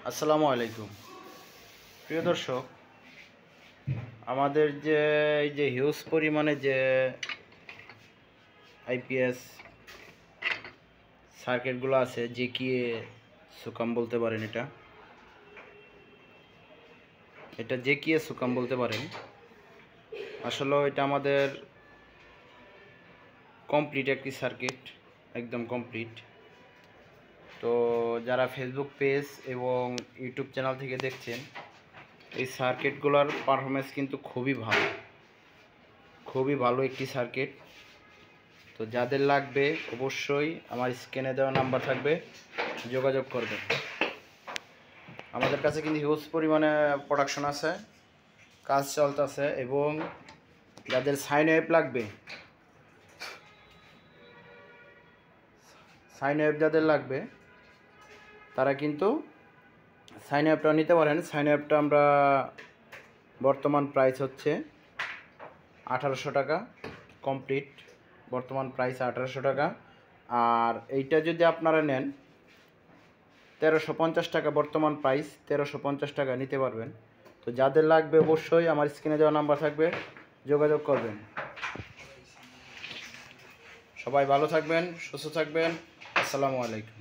আসসালামু আলাইকুম প্রিয় দর্শক, আমাদের যে এই যে হিউজ পরিমাণে যে আইপিএস সার্কিটগুলো আছে, যে কি সুকাম বলতে পারেন, এটা যে কি সুকাম বলতে পারেন। আসলে এটা আমাদের কমপ্লিট একটি সার্কিট, একদম কমপ্লিট। তো যারা ফেসবুক পেজ এবং ইউটিউব চ্যানেল থেকে দেখছেন, এই সার্কিটগুলোর পারফরমেন্স কিন্তু খুবই ভালো একটি সার্কিট। তো যাদের লাগবে অবশ্যই আমার স্ক্রিনে দেওয়া নাম্বার থাকবে, যোগাযোগ করবেন। আমাদের কাছে কিন্তু হিউজ পরিমাণে প্রোডাকশন আছে, কাজ চলতেছে। এবং যাদের সাইন ওয়েভ লাগবে, যাদের লাগবে তারা কিন্তু সাইন ওয়েভটা নিতে পারেন। সাইন ওয়েভটা আমরা বর্তমান প্রাইস হচ্ছে 1800 টাকা কমপ্লিট, বর্তমান প্রাইস 1800 টাকা। আর এইটা যদি আপনারা নেন 1350 টাকা, বর্তমান প্রাইস 1350 টাকা নিতে পারবেন। তো যাদের লাগবে অবশ্যই আমার স্ক্রিনে দেওয়া নাম্বার থাকবে, যোগাযোগ করবেন। সবাই ভালো থাকবেন, সুস্থ থাকবেন। আসসালামু আলাইকুম।